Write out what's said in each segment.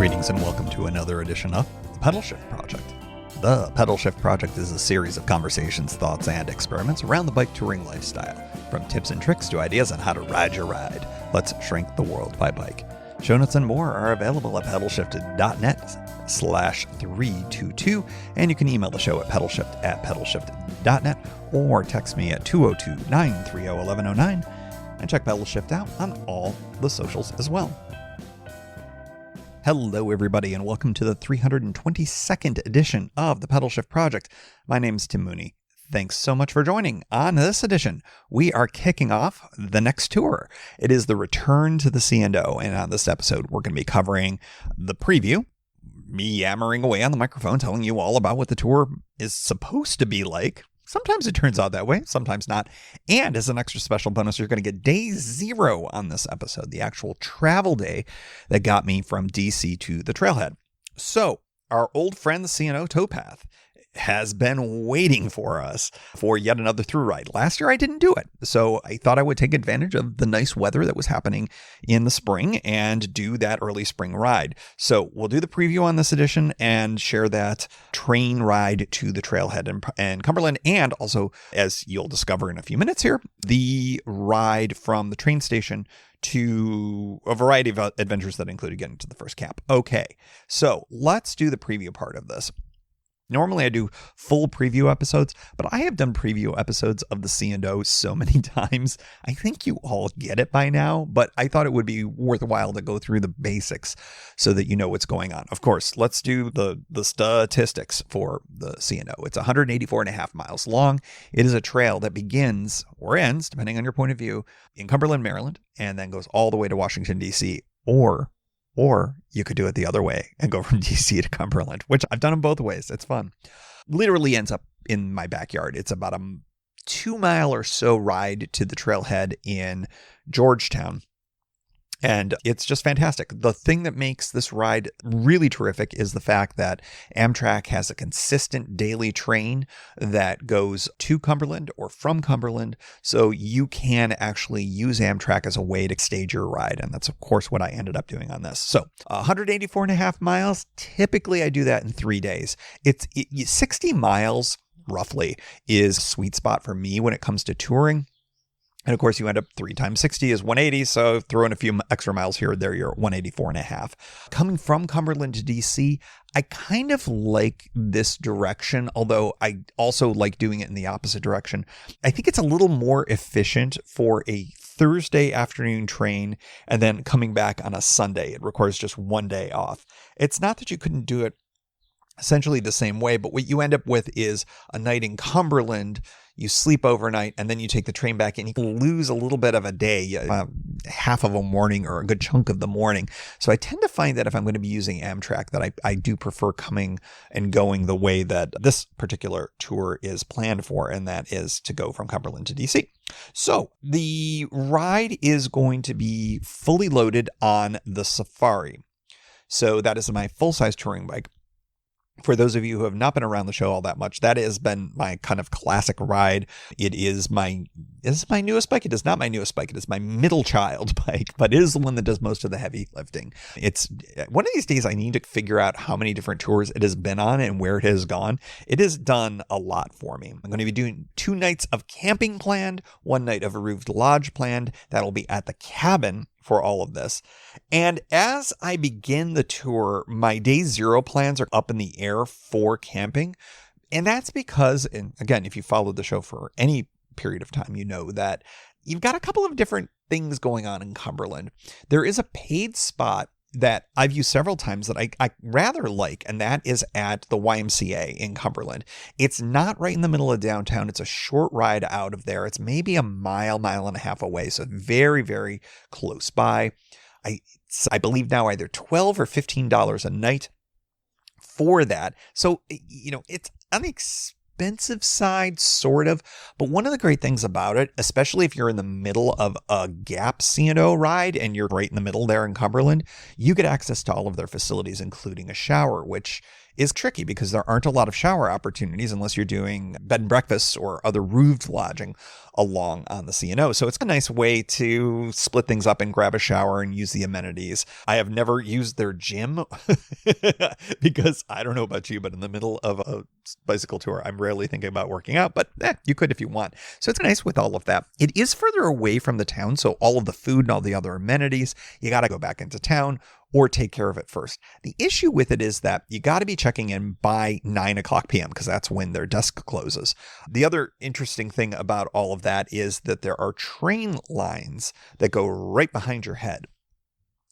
Greetings and welcome to another edition of the Pedal Shift Project. The Pedal Shift Project is a series of conversations, thoughts, and experiments around the bike touring lifestyle. From tips and tricks to ideas on how to ride your ride, let's shrink the world by bike. Show notes and more are available at pedalshift.net/322, and you can email the show at pedalshift@pedalshift.net or text me at 202-930-1109 and check Pedal Shift out on all the socials as well. Hello, everybody, and welcome to the 322nd edition of the Pedal Shift Project. My name is Tim Mooney. Thanks so much for joining. On this edition, we are kicking off the next tour. It is the return to the C&O, and on this episode, we're going to be covering the preview, me yammering away on the microphone, telling you all about what the tour is supposed to be like. Sometimes it turns out that way, sometimes not. And as an extra special bonus, you're going to get day 0 on this episode, the actual travel day that got me from DC to the trailhead. So our old friend, the C&O Towpath, has been waiting for us for yet another through ride. Last year, I didn't do it, so I thought I would take advantage of the nice weather that was happening in the spring and do that early spring ride. So we'll do the preview on this edition and share that train ride to the trailhead and Cumberland, and also, as you'll discover in a few minutes here, the ride from the train station to a variety of adventures that included getting to the first camp. Okay, so let's do the preview part of this. Normally I do full preview episodes, but I have done preview episodes of the C&O so many times. I think you all get it by now, but I thought it would be worthwhile to go through the basics so that you know what's going on. Of course, let's do the statistics for the C&O. It's 184.5 miles long. It is a trail that begins or ends, depending on your point of view, in Cumberland, Maryland, and then goes all the way to Washington, D.C., or you could do it the other way and go from DC to Cumberland, which I've done them both ways. It's fun. Literally ends up in my backyard. It's about a 2-mile or so ride to the trailhead in Georgetown. And it's just fantastic. The thing that makes this ride really terrific is the fact that Amtrak has a consistent daily train that goes to Cumberland or from Cumberland. So you can actually use Amtrak as a way to stage your ride. And that's, of course, what I ended up doing on this. So 184.5 miles. Typically, I do that in 3 days. 60 miles, roughly, is a sweet spot for me when it comes to touring. And of course, you end up 3 times 60 is 180. So throw in a few extra miles here or there, you're at 184.5. Coming from Cumberland to DC, I kind of like this direction, although I also like doing it in the opposite direction. I think it's a little more efficient for a Thursday afternoon train and then coming back on a Sunday. It requires just 1 day off. It's not that you couldn't do it essentially the same way, but what you end up with is a night in Cumberland. You sleep overnight and then you take the train back and you can lose a little bit of a day, half of a morning or a good chunk of the morning. So I tend to find that if I'm going to be using Amtrak, that I do prefer coming and going the way that this particular tour is planned for, and that is to go from Cumberland to DC. So the ride is going to be fully loaded on the Safari. So that is my full-size touring bike. For those of you who have not been around the show all that much, that has been my kind of classic ride. It is my newest bike. It is not my newest bike. It is my middle child bike, but it is the one that does most of the heavy lifting. It's one of these days I need to figure out how many different tours it has been on and where it has gone. It has done a lot for me. I'm going to be doing 2 nights of camping planned, 1 night of a roofed lodge planned. That'll be at the cabin for all of this. And as I begin the tour, my day 0 plans are up in the air for camping. And that's because, and again, if you followed the show for any period of time, you know that you've got a couple of different things going on in Cumberland. There is a paid spot that I've used several times that I rather like, and that is at the YMCA in Cumberland. It's not right in the middle of downtown. It's a short ride out of there. It's maybe a mile and a half away. So very, very close by. I believe now either $12 or $15 a night for that. So, it's expensive side, sort of. But one of the great things about it, especially if you're in the middle of a Gap C&O ride and you're right in the middle there in Cumberland, you get access to all of their facilities, including a shower, which is tricky because there aren't a lot of shower opportunities unless you're doing bed and breakfasts or other roofed lodging along on the C&O. So it's a nice way to split things up and grab a shower and use the amenities. I have never used their gym because I don't know about you, but in the middle of a bicycle tour, I'm rarely thinking about working out, but you could if you want. So it's nice with all of that. It is further away from the town, so all of the food and all the other amenities, you got to go back into town or take care of it first. The issue with it is that you got to be checking in by 9 o'clock p.m. because that's when their desk closes. The other interesting thing about all of that is that there are train lines that go right behind your head.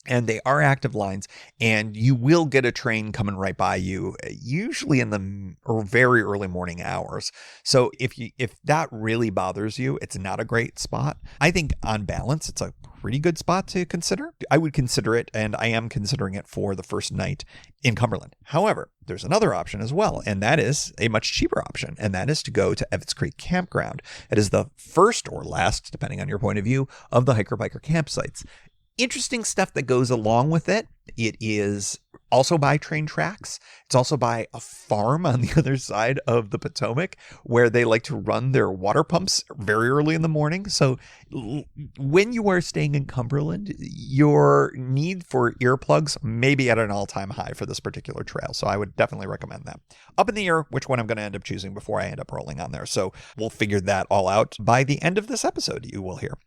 And they are active lines, and you will get a train coming right by you, usually in the very early morning hours. So if that really bothers you, it's not a great spot. I think on balance, it's a pretty good spot to consider. I would consider it, and I am considering it for the first night in Cumberland. However, there's another option as well, and that is a much cheaper option, and that is to go to Evans Creek Campground. It is the first or last, depending on your point of view, of the hiker-biker campsites. Interesting stuff that goes along with it. It is also by train tracks. It's also by a farm on the other side of the Potomac where they like to run their water pumps very early in the morning. So when you are staying in Cumberland, your need for earplugs may be at an all-time high for this particular trail. So I would definitely recommend that. Up in the air, which one I'm going to end up choosing before I end up rolling on there. So we'll figure that all out by the end of this episode, you will hear.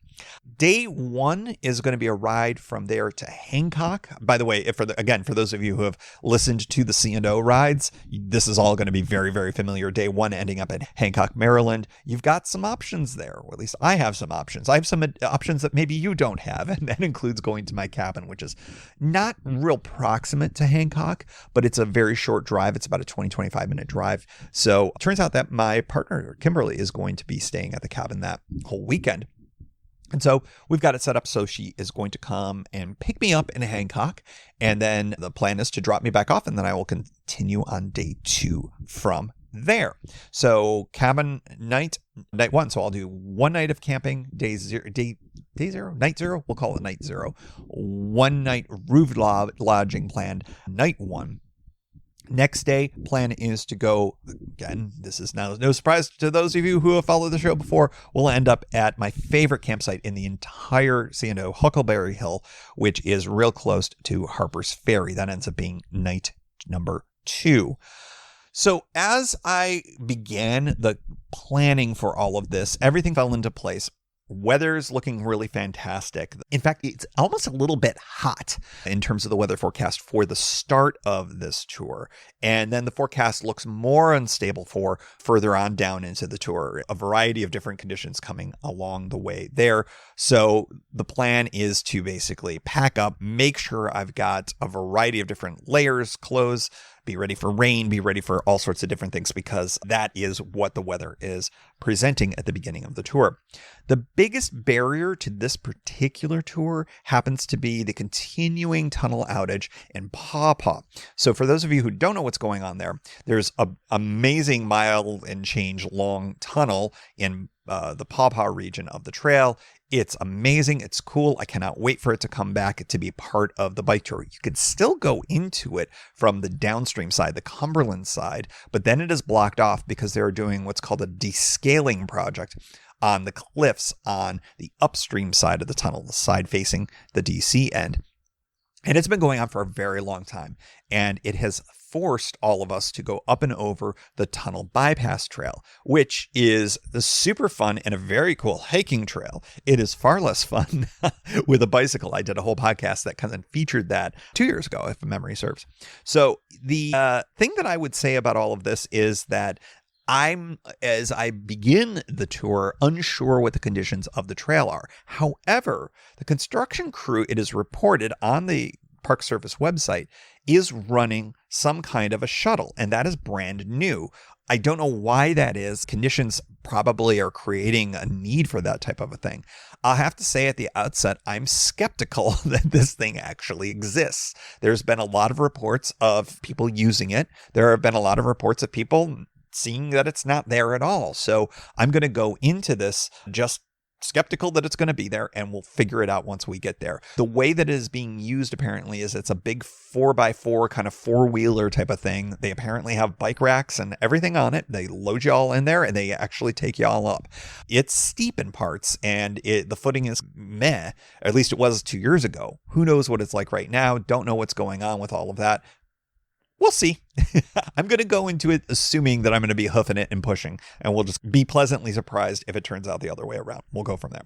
Day 1 is going to be a ride from there to Hancock. By the way, for those of you who have listened to the C&O rides, this is all going to be very, very familiar. Day 1 ending up in Hancock, Maryland. You've got some options there, or at least I have some options. I have some options that maybe you don't have, and that includes going to my cabin, which is not real proximate to Hancock, but it's a very short drive. It's about a 20-25 minute drive. So it turns out that my partner, Kimberly, is going to be staying at the cabin that whole weekend. And so we've got it set up so she is going to come and pick me up in Hancock. And then the plan is to drop me back off. And then I will continue on day 2 from there. So cabin night 1. So I'll do 1 night of camping, night 0. We'll call it night 0. 1 night roof lodging planned, night 1. Next day, plan is to go, again, this is now no surprise to those of you who have followed the show before, we'll end up at my favorite campsite in the entire C&O, Huckleberry Hill, which is real close to Harpers Ferry. That ends up being night number 2. So as I began the planning for all of this, everything fell into place. Weather's looking really fantastic. In fact, it's almost a little bit hot in terms of the weather forecast for the start of this tour. And then the forecast looks more unstable for further on down into the tour. A variety of different conditions coming along the way there. So the plan is to basically pack up, make sure I've got a variety of different layers, clothes, be ready for rain, be ready for all sorts of different things, because that is what the weather is presenting at the beginning of the tour. The biggest barrier to this particular tour happens to be the continuing tunnel outage in Paw Paw. So for those of you who don't know what's going on there, there's an amazing mile and change long tunnel in the Paw Paw region of the trail. It's amazing. It's cool. I cannot wait for it to come back to be part of the bike tour. You can still go into it from the downstream side, the Cumberland side, but then it is blocked off because they're doing what's called a descaling project on the cliffs on the upstream side of the tunnel, the side facing the DC end. And it's been going on for a very long time, and it has forced all of us to go up and over the tunnel bypass trail, which is the super fun and a very cool hiking trail. It is far less fun with a bicycle. I did a whole podcast that kind of featured that 2 years ago, if memory serves. So the thing that I would say about all of this is that as I begin the tour, unsure what the conditions of the trail are. However, the construction crew, it is reported on the Park Service website, is running some kind of a shuttle, and that is brand new. I don't know why that is. Conditions probably are creating a need for that type of a thing. I'll have to say at the outset, I'm skeptical that this thing actually exists. There's been a lot of reports of people using it. There have been a lot of reports of people seeing that it's not there at all. So I'm going to go into this just skeptical that it's going to be there, and we'll figure it out once we get there. The way that it is being used apparently is it's a big 4x4 kind of four-wheeler type of thing. They apparently have bike racks and everything on it. They load you all in there and they actually take you all up. It's steep in parts and the footing is meh, or at least it was 2 years ago. Who knows what it's like right now? Don't know what's going on with all of that. We'll see. I'm going to go into it assuming that I'm going to be hoofing it and pushing, and we'll just be pleasantly surprised if it turns out the other way around. We'll go from there.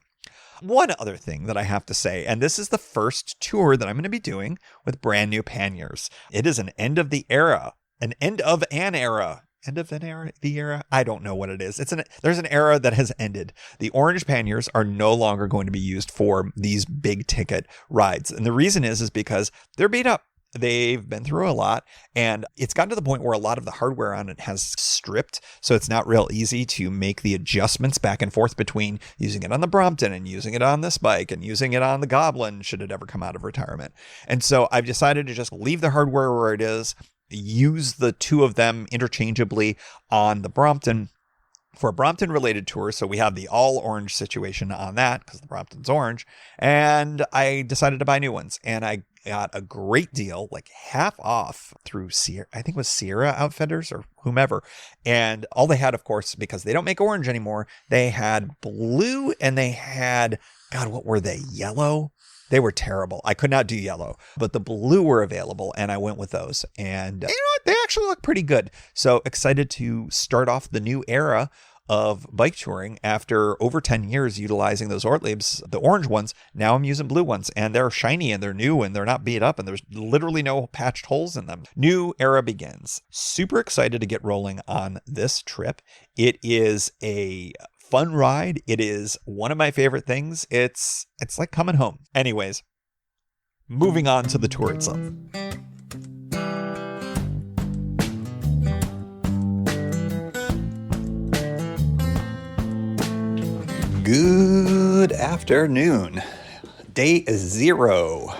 One other thing that I have to say, and this is the first tour that I'm going to be doing with brand new panniers. It is an end of the era, an end of an era. End of an era, the era? I don't know what it is. There's an era that has ended. The orange panniers are no longer going to be used for these big ticket rides. And the reason is because they're beat up. They've been through a lot, and it's gotten to the point where a lot of the hardware on it has stripped, so it's not real easy to make the adjustments back and forth between using it on the Brompton and using it on this bike and using it on the Goblin should it ever come out of retirement. And so I've decided to just leave the hardware where it is, use the two of them interchangeably on the Brompton for a Brompton related tour. So we have the all orange situation on that because the Brompton's orange, and I decided to buy new ones, and I got a great deal, like half off through Sierra, I think it was Sierra Outfitters or whomever. And all they had, of course, because they don't make orange anymore, they had blue and they had, God, what were they? Yellow? They were terrible. I could not do yellow, but the blue were available and I went with those. And you know what? They actually look pretty good. So excited to start off the new era of bike touring after over 10 years utilizing those Ortliebs, the orange ones. Now I'm using blue ones, and they're shiny and they're new and they're not beat up and there's literally no patched holes in them. New era begins. Super excited to get rolling on this trip. It is a fun ride. It is one of my favorite things. It's like coming home. Anyways, moving on to the tour itself. Good afternoon. Day 0.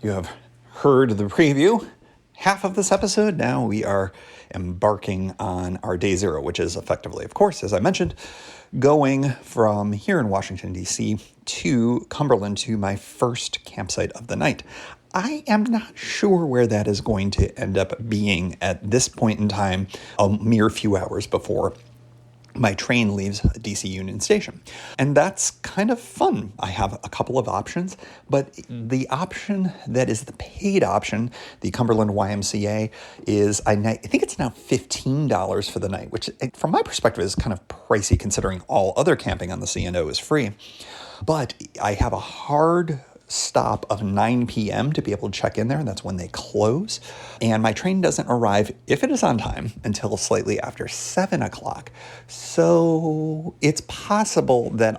You have heard the preview. Half of this episode. Now we are embarking on our day 0, which is effectively, of course, as I mentioned, going from here in Washington, D.C. to Cumberland to my first campsite of the night. I am not sure where that is going to end up being at this point in time, a mere few hours before my train leaves DC Union Station. And that's kind of fun. I have a couple of options, but the option that is the paid option, the Cumberland YMCA, is, I think it's now $15 for the night, which from my perspective is kind of pricey considering all other camping on the C&O is free. But I have a hard stop of 9 p.m. to be able to check in there, and that's when they close. And my train doesn't arrive, if it is on time, until slightly after 7 o'clock. So it's possible that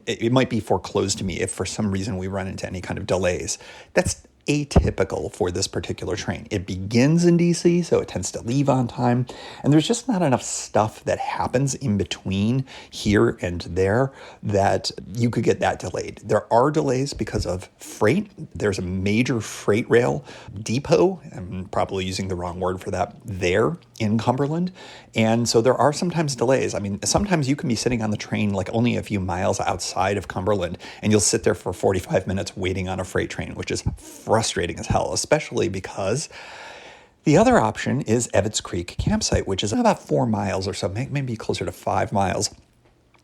it might be foreclosed to me if for some reason we run into any kind of delays. That's atypical for this particular train. It begins in DC, so it tends to leave on time, and there's just not enough stuff that happens in between here and there that you could get that delayed. There are delays because of freight. There's a major freight rail depot, I'm probably using the wrong word for that, there in Cumberland, and so there are sometimes delays. I mean, sometimes you can be sitting on the train like only a few miles outside of Cumberland, and you'll sit there for 45 minutes waiting on a freight train, which is frustrating as hell, especially because the other option is Evetts Creek Campsite, which is about 4 miles or so, maybe closer to 5 miles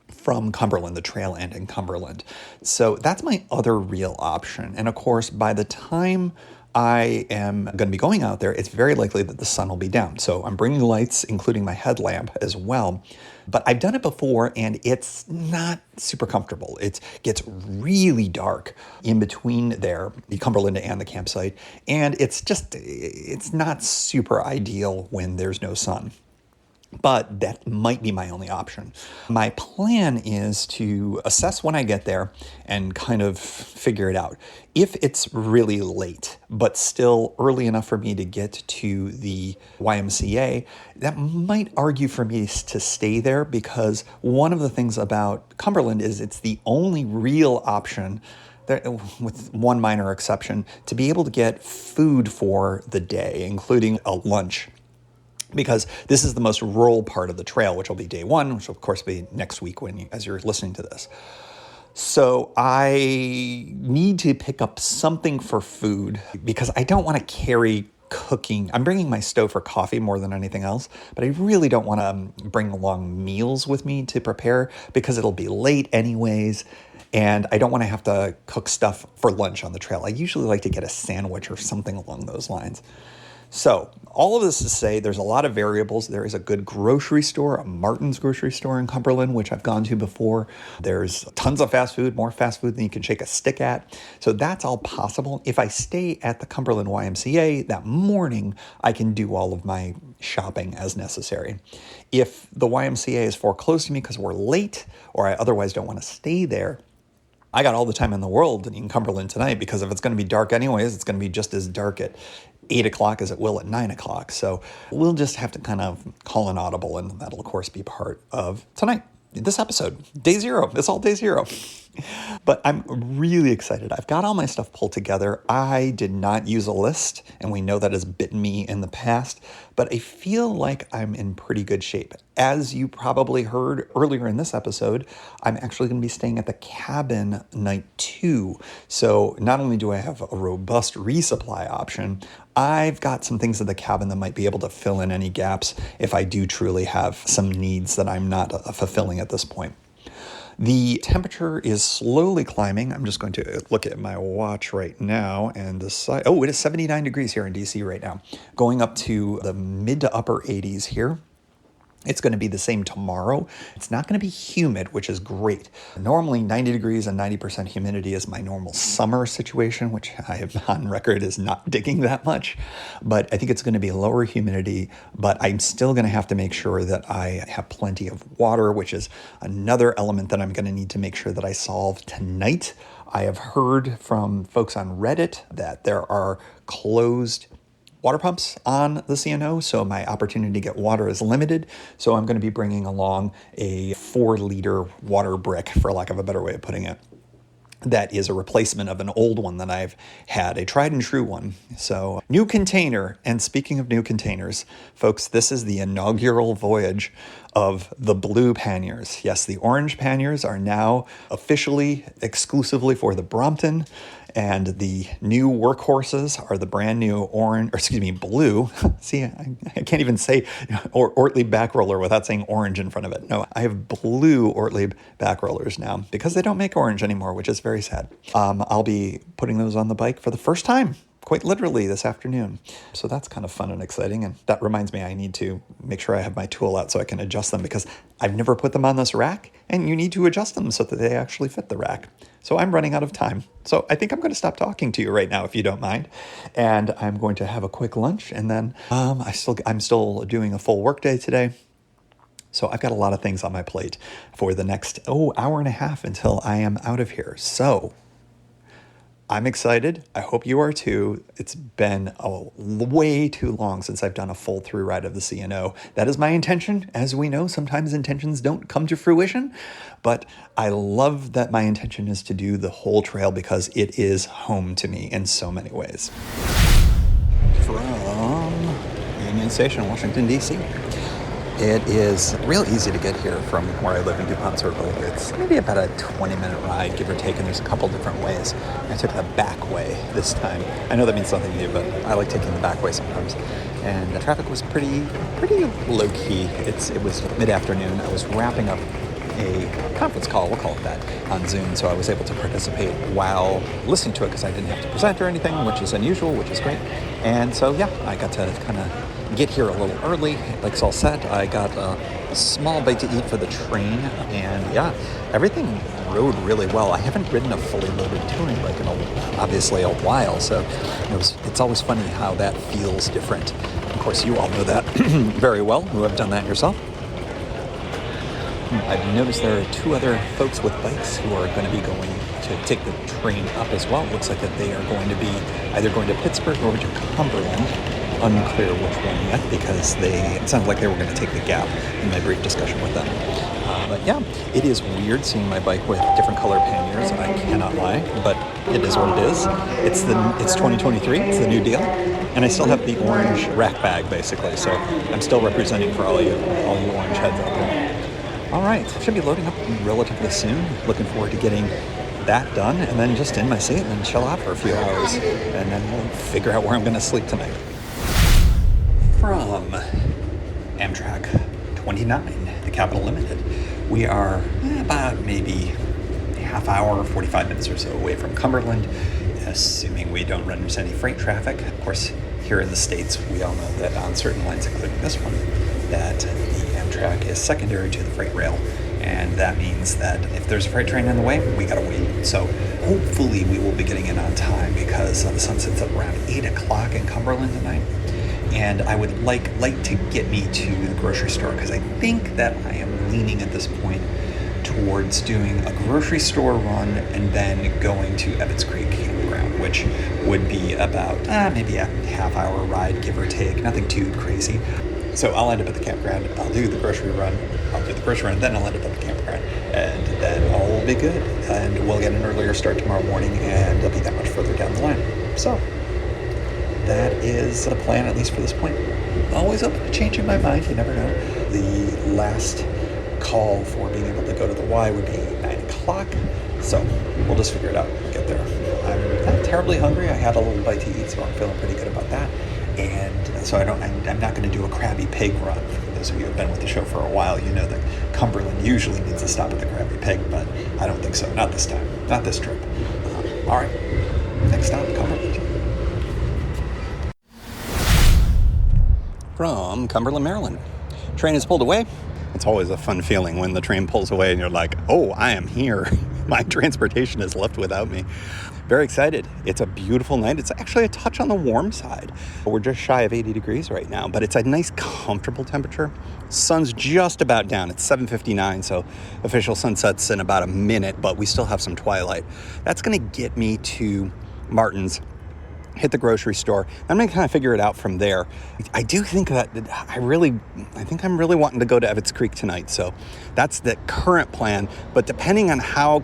from Cumberland, the trail end in Cumberland. So that's my other real option. And of course, by the time I am going to be going out there, it's very likely that the sun will be down. So I'm bringing lights, including my headlamp as well. But I've done it before, and it's not super comfortable. It gets really dark in between there, the Cumberland and the campsite, and it's not super ideal when there's no sun. But that might be my only option. My plan is to assess when I get there and kind of figure it out. If it's really late, but still early enough for me to get to the YMCA, that might argue for me to stay there, because one of the things about Cumberland is it's the only real option, with one minor exception, to be able to get food for the day, including a lunch. Because this is the most rural part of the trail, which will be day 1, which will of course be next week as you're listening to this. So I need to pick up something for food because I don't want to carry cooking. I'm bringing my stove for coffee more than anything else, but I really don't want to bring along meals with me to prepare because it'll be late anyways. And I don't want to have to cook stuff for lunch on the trail. I usually like to get a sandwich or something along those lines. So all of this to say there's a lot of variables. There is a good grocery store, a Martin's grocery store in Cumberland, which I've gone to before. There's tons of fast food, more fast food than you can shake a stick at. So that's all possible. If I stay at the Cumberland YMCA that morning, I can do all of my shopping as necessary. If the YMCA is foreclosed to me because we're late or I otherwise don't want to stay there, I got all the time in the world in Cumberland tonight because if it's going to be dark anyways, it's going to be just as dark at 8 o'clock as it will at 9 o'clock. So we'll just have to kind of call an audible, and that'll, of course, be part of tonight. This episode, day zero. It's all day zero. But I'm really excited. I've got all my stuff pulled together. I did not use a list, and we know that has bitten me in the past, but I feel like I'm in pretty good shape. As you probably heard earlier in this episode, I'm actually going to be staying at the cabin night 2. So not only do I have a robust resupply option, I've got some things at the cabin that might be able to fill in any gaps if I do truly have some needs that I'm not fulfilling at this point. The temperature is slowly climbing. I'm just going to look at my watch right now and decide. Oh, it is 79 degrees here in DC right now, going up to the mid to upper 80s here. It's going to be the same tomorrow. It's not going to be humid, which is great. Normally 90 degrees and 90% humidity is my normal summer situation, which I have on record is not digging that much. But I think it's going to be lower humidity, but I'm still going to have to make sure that I have plenty of water, which is another element that I'm going to need to make sure that I solve tonight. I have heard from folks on Reddit that there are closed water pumps on the C&O, so my opportunity to get water is limited. So I'm going to be bringing along a 4-liter water brick, for lack of a better way of putting it. That is a replacement of an old one that I've had, a tried and true one. So new container. And speaking of new containers, folks, this is the inaugural voyage of the blue panniers. Yes, the orange panniers are now officially exclusively for the Brompton, and the new workhorses are the brand new blue. See, I can't even say Ortlieb back roller without saying orange in front of it. No, I have blue Ortlieb back rollers now because they don't make orange anymore, which is very sad. I'll be putting those on the bike for the first time, quite literally this afternoon. So that's kind of fun and exciting. And that reminds me, I need to make sure I have my tool out so I can adjust them because I've never put them on this rack and you need to adjust them so that they actually fit the rack. So I'm running out of time. So I think I'm going to stop talking to you right now, if you don't mind. And I'm going to have a quick lunch. And then I'm still doing a full workday today. So I've got a lot of things on my plate for the next, hour and a half until I am out of here. So I'm excited. I hope you are too. It's been way too long since I've done a full through ride of the C&O. That is my intention. As we know, sometimes intentions don't come to fruition, but I love that my intention is to do the whole trail because it is home to me in so many ways. From Union Station, Washington, D.C. It is real easy to get here from where I live in DuPont Circle. It's maybe about a 20-minute ride, give or take, and there's a couple different ways. I took the back way this time. I know that means something to you, but I like taking the back way sometimes. And the traffic was pretty low-key. It was mid-afternoon. I was wrapping up a conference call, we'll call it that, on Zoom, so I was able to participate while listening to it because I didn't have to present or anything, which is unusual, which is great. And so, yeah, I got to kind of get here a little early. Like it's all set. I got a small bite to eat for the train, and yeah, everything rode really well. I haven't ridden a fully loaded touring bike in obviously a while, so it's always funny how that feels different. Of course, you all know that very well, who have done that yourself. I've noticed there are 2 other folks with bikes who are going to be going to take the train up as well. It looks like that they are going to be either going to Pittsburgh or to Cumberland. Unclear which one yet because it sounds like they were going to take the Gap in my brief discussion with them. But yeah, it is weird seeing my bike with different color panniers. I cannot lie, but it is what it is. It's 2023. It's the new deal. And I still have the orange rack bag basically. So I'm still representing for all you orange heads out there. All right, should be loading up relatively soon. Looking forward to getting that done, and then just in my seat and then chill out for a few hours, and then we'll figure out where I'm going to sleep tonight. From Amtrak 29, the Capital Limited, we are about maybe half hour, 45 minutes or so away from Cumberland, assuming we don't run into any freight traffic. Of course, here in the States, we all know that on certain lines, including this one, that the Amtrak is secondary to the freight rail. And that means that if there's a freight train in the way, we gotta wait. So hopefully we will be getting in on time, because the sun sets up around 8 o'clock in Cumberland tonight. And I would like to get me to the grocery store, because I think that I am leaning at this point towards doing a grocery store run and then going to Ebbets Creek Campground, which would be about maybe a half-hour ride, give or take, nothing too crazy. So I'll end up at the campground, I'll do the grocery run, then I'll end up at the campground, and then all will be good, and we'll get an earlier start tomorrow morning, and it'll be that much further down the line. So that is the plan, at least for this point. Always open to changing my mind, you never know. The last call for being able to go to the Y would be 9 o'clock, so we'll just figure it out when we get there. I'm not terribly hungry. I had a little bite to eat, so I'm feeling pretty good about that. And so I'm not going to do a Krabby Pig run. For those of you who have been with the show for a while, you know that Cumberland usually needs a stop at the Krabby Pig, but I don't think so. Not this time. Not this trip. All right. Next stop, Cumberland. From Cumberland, Maryland. Train is pulled away. It's always a fun feeling when the train pulls away and you're like, oh, I am here. My transportation is left without me. Very excited. It's a beautiful night. It's actually a touch on the warm side. We're just shy of 80 degrees right now, but it's a nice, comfortable temperature. Sun's just about down. It's 7:59, so official sunset's in about a minute, but we still have some twilight. That's going to get me to Martin's, hit the grocery store. I'm going to kind of figure it out from there. I do think that I think I'm really wanting to go to Ebbets Creek tonight. So that's the current plan. But depending on how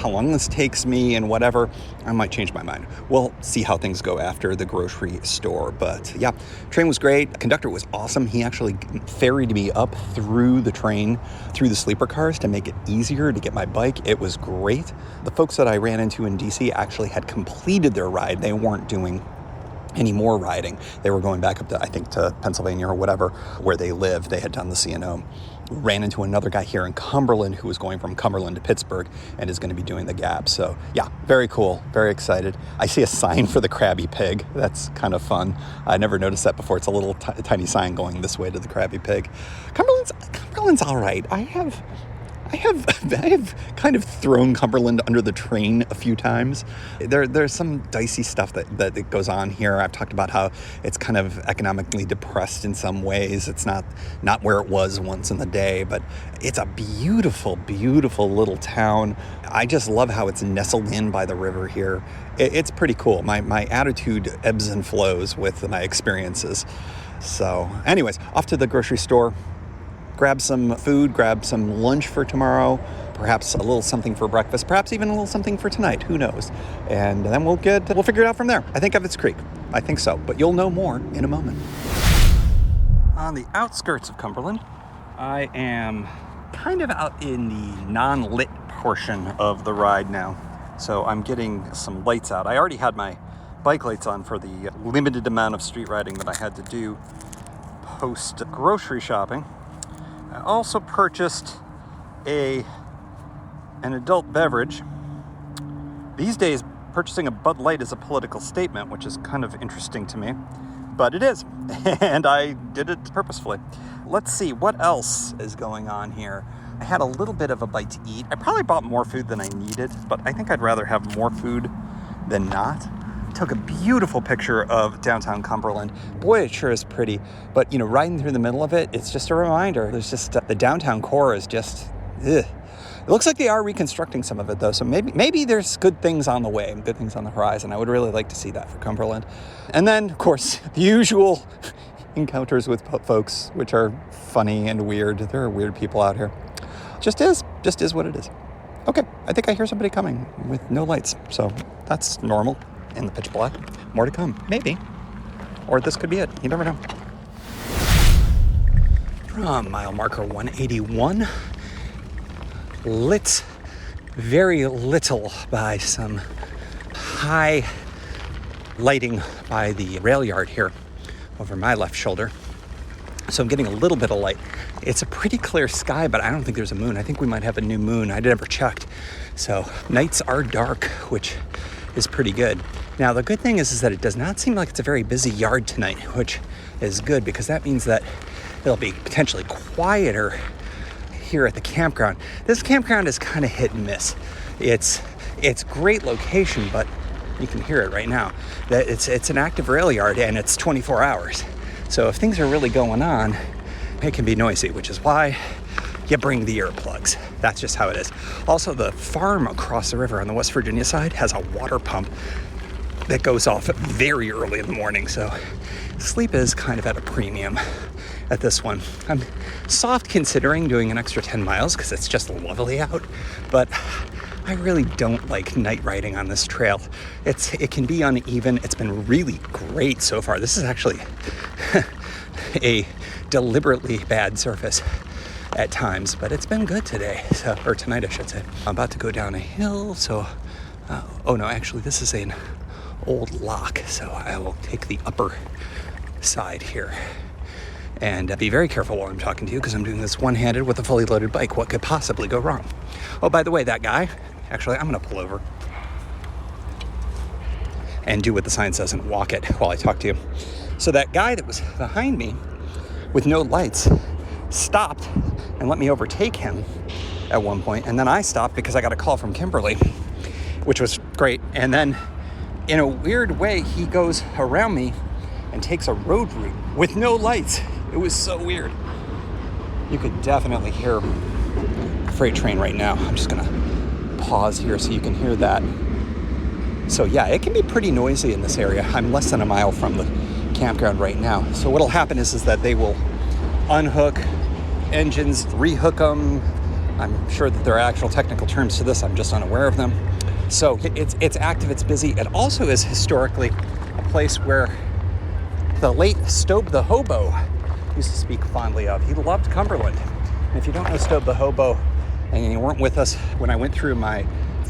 long this takes me and whatever, I might change my mind. We'll see how things go after the grocery store. But yeah, train was great. The conductor was awesome. He actually ferried me up through the train, through the sleeper cars to make it easier to get my bike. It was great. The folks that I ran into in DC actually had completed their ride. They weren't doing any more riding. They were going back up to, I think, to Pennsylvania or whatever, where they live. They had done the C&amp. Ran into another guy here in Cumberland who was going from Cumberland to Pittsburgh and is going to be doing the Gap. So yeah, very cool, very excited. I see a sign for the Krabby Pig. That's kind of fun. I never noticed that before. It's a little tiny sign going this way to the Krabby Pig. Cumberland's all right. I have kind of thrown Cumberland under the train a few times. There's some dicey stuff that goes on here. I've talked about how it's kind of economically depressed in some ways. It's not where it was once in the day, but it's a beautiful, beautiful little town. I just love how it's nestled in by the river here. It's pretty cool. My attitude ebbs and flows with my experiences. So anyways, off to the grocery store. Grab some food, grab some lunch for tomorrow, perhaps a little something for breakfast, perhaps even a little something for tonight, who knows? And then we'll figure it out from there. I think Ebbets Creek. I think so, but you'll know more in a moment. On the outskirts of Cumberland, I am kind of out in the non-lit portion of the ride now. So I'm getting some lights out. I already had my bike lights on for the limited amount of street riding that I had to do post grocery shopping. I also purchased an adult beverage. These days, purchasing a Bud Light is a political statement, which is kind of interesting to me, but it is, and I did it purposefully. Let's see, what else is going on here? I had a little bit of a bite to eat. I probably bought more food than I needed, but I think I'd rather have more food than not. Took a beautiful picture of downtown Cumberland. Boy, it sure is pretty. But, riding through the middle of it, it's just a reminder. There's just, the downtown core is just, ugh. It looks like they are reconstructing some of it, though. So maybe there's good things on the way, good things on the horizon. I would really like to see that for Cumberland. And then, of course, the usual encounters with folks, which are funny and weird. There are weird people out here. Just is what it is. Okay, I think I hear somebody coming with no lights. So that's normal. In the pitch black. More to come, maybe. Or this could be it. You never know. From mile marker 181, lit very little by some high lighting by the rail yard here over my left shoulder. So I'm getting a little bit of light. It's a pretty clear sky, but I don't think there's a moon. I think we might have a new moon. I never checked. So nights are dark, which is pretty good. Now, the good thing is that it does not seem like it's a very busy yard tonight, which is good because that means that it'll be potentially quieter here at the campground. This campground is kind of hit and miss. It's great location, but you can hear it right now. That it's an active rail yard and it's 24 hours. So if things are really going on, it can be noisy, which is why you bring the earplugs. That's just how it is. Also, the farm across the river on the West Virginia side has a water pump that goes off very early in the morning. So sleep is kind of at a premium at this one. I'm soft considering doing an extra 10 miles because it's just lovely out, but I really don't like night riding on this trail. It can be uneven. It's been really great so far. This is actually a deliberately bad surface at times, but it's been good today, or tonight I should say. I'm about to go down a hill, so oh no, actually this is an old lock, so I will take the upper side here and be very careful while I'm talking to you because I'm doing this one-handed with a fully loaded bike. What could possibly go wrong? Oh, by the way, that guy, actually I'm gonna pull over and do what the sign says and walk it while I talk to you. So that guy that was behind me with no lights stopped and let me overtake him at one point, and then I stopped because I got a call from Kimberly, which was great. And then in a weird way he goes around me and takes a road route with no lights. It was so weird. You could definitely hear a freight train right now. I'm just gonna pause here so you can hear that. So yeah, it can be pretty noisy in this area. I'm less than a mile from the campground right now. So what'll happen is that they will unhook engines, rehook them. I'm sure that there are actual technical terms to this. I'm just unaware of them. So it's active, it's busy. It also is historically a place where the late Stobe the Hobo used to speak fondly of. He loved Cumberland. And if you don't know Stobe the Hobo, and you weren't with us when I went through my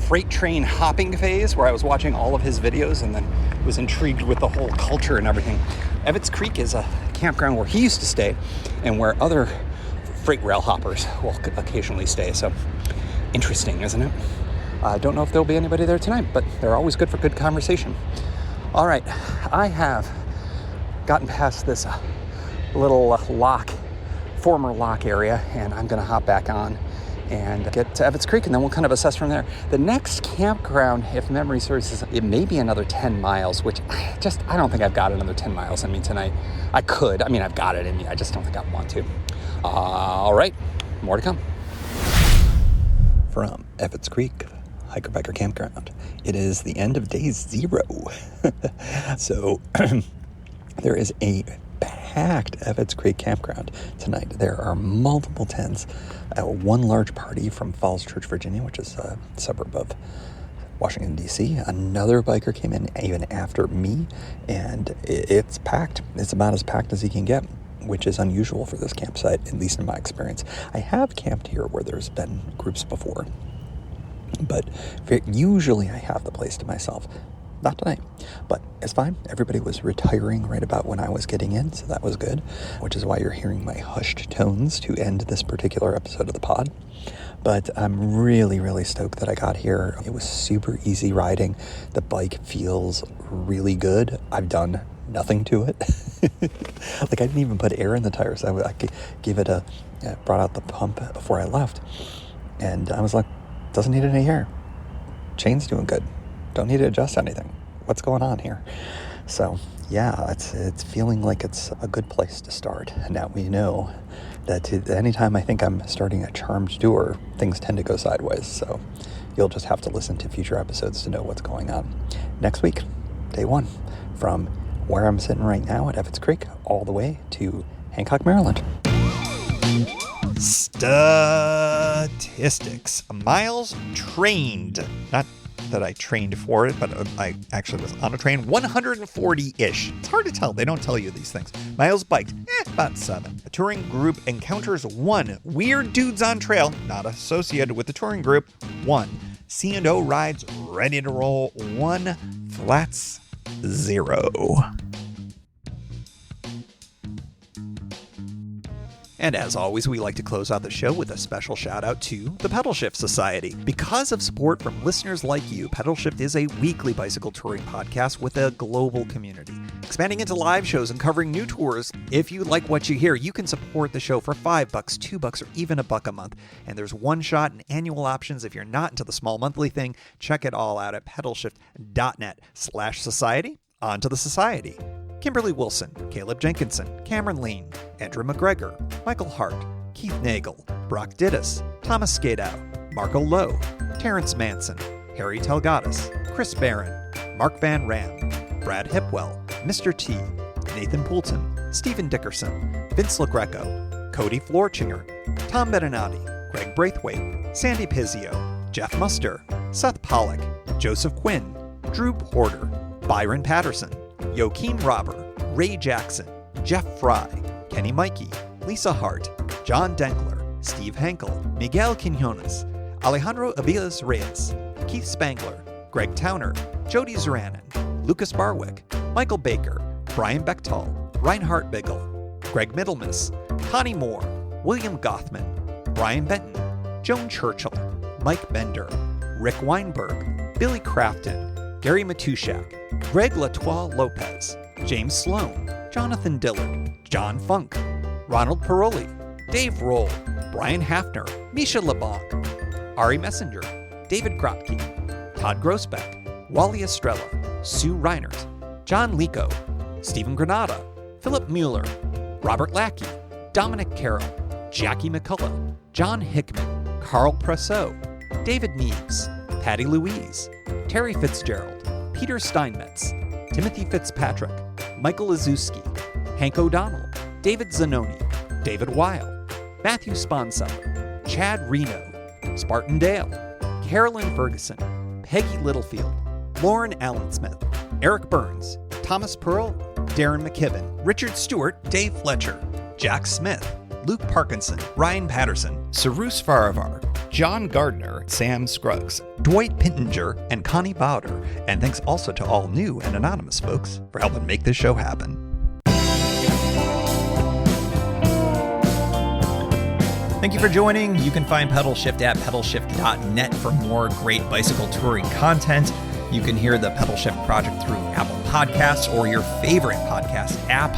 freight train hopping phase where I was watching all of his videos and then was intrigued with the whole culture and everything, Evetts Creek is a campground where he used to stay and where other freight rail hoppers will occasionally stay. So interesting, isn't it? I don't know if there'll be anybody there tonight, but they're always good for good conversation. All right, I have gotten past this little former lock area, and I'm gonna hop back on and get to Evetts Creek, and then we'll kind of assess from there. The next campground, if memory serves, it may be another 10 miles, which I don't think I've got another 10 miles in me tonight. I could, I've got it in me, I just don't think I want to. All right, more to come. From Evetts Creek Hiker Biker Campground, it is the end of day 0. So there is a packed Evetts Creek campground tonight. There are multiple tents. One large party from Falls Church, Virginia, which is a suburb of Washington, D.C. Another biker came in even after me, and it's packed. It's about as packed as you can get, which is unusual for this campsite, at least in my experience. I have camped here where there's been groups before, but usually I have the place to myself. Not tonight, but it's fine. Everybody was retiring right about when I was getting in, so that was good, which is why you're hearing my hushed tones to end this particular episode of the pod. But I'm really, really stoked that I got here. It was super easy riding. The bike feels really good. I've done nothing to it. Like, I didn't even put air in the tires. I gave it brought out the pump before I left, and I was like, doesn't need any air. Chain's doing good. Don't need to adjust anything. What's going on here? So yeah, it's feeling like it's a good place to start. And now we know that anytime I think I'm starting a charmed tour, things tend to go sideways. So you'll just have to listen to future episodes to know what's going on. Next week, day 1, from where I'm sitting right now at Evetts Creek all the way to Hancock, Maryland. Statistics. Miles trained. Not that I trained for it, but I actually was on a train. 140-ish. It's hard to tell. They don't tell you these things. Miles biked. About 7. A touring group encounters 1 weird dudes on trail, not associated with the touring group. 1. C&O rides ready to roll. 1. Flats 0. And as always, we like to close out the show with a special shout out to the Pedal Shift Society. Because of support from listeners like you, Pedal Shift is a weekly bicycle touring podcast with a global community, expanding into live shows and covering new tours. If you like what you hear, you can support the show for $5, $2, or even $1 a month. And there's one-shot and annual options. If you're not into the small monthly thing, check it all out at pedalshift.net/society. On to the society. Kimberly Wilson, Caleb Jenkinson, Cameron Lean, Andrew McGregor, Michael Hart, Keith Nagel, Brock Dittus, Thomas Skadow, Marco Lowe, Terrence Manson, Harry Telgadas, Chris Barron, Mark Van Ram, Brad Hipwell, Mr. T, Nathan Poulton, Stephen Dickerson, Vince LaGreco, Cody Florchinger, Tom Beninati, Greg Braithwaite, Sandy Pizzio, Jeff Muster, Seth Pollock, Joseph Quinn, Drew Porter, Byron Patterson, Joachim Robber, Ray Jackson, Jeff Fry, Kenny Mikey, Lisa Hart, John Denkler, Steve Henkel, Miguel Quinones, Alejandro Aviles Reyes, Keith Spangler, Greg Towner, Jody Zeranin, Lucas Barwick, Michael Baker, Brian Bechtal, Reinhard Biggle, Greg Middlemas, Connie Moore, William Gothman, Brian Benton, Joan Churchill, Mike Bender, Rick Weinberg, Billy Crafton, Gary Matushak, Greg Latois Lopez, James Sloan, Jonathan Dillard, John Funk, Ronald Paroli, Dave Roll, Brian Hafner, Misha LeBlanc, Ari Messenger, David Kropke, Todd Grossbeck, Wally Estrella, Sue Reinert, John Lico, Stephen Granada, Philip Mueller, Robert Lackey, Dominic Carroll, Jackie McCullough, John Hickman, Carl Presseau, David Neves, Patty Louise, Terry Fitzgerald, Peter Steinmetz, Timothy Fitzpatrick, Michael Azuski, Hank O'Donnell, David Zanoni, David Weil, Matthew Sponseller, Chad Reno, Spartan Dale, Carolyn Ferguson, Peggy Littlefield, Lauren Allensmith, Eric Burns, Thomas Pearl, Darren McKibben, Richard Stewart, Dave Fletcher, Jack Smith, Luke Parkinson, Ryan Patterson, Sarus Faravar, John Gardner, Sam Scruggs, Dwight Pintinger, and Connie Bowder. And thanks also to all new and anonymous folks for helping make this show happen. Thank you for joining. You can find Pedal Shift at pedalshift.net for more great bicycle touring content. You can hear the Pedal Shift project through Apple Podcasts or your favorite podcast app.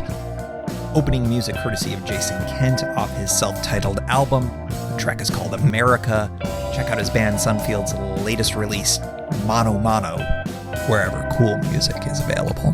Opening music courtesy of Jason Kent off his self-titled album. The track is called America. Check out his band Sunfield's latest release, Mono Mono, wherever cool music is available.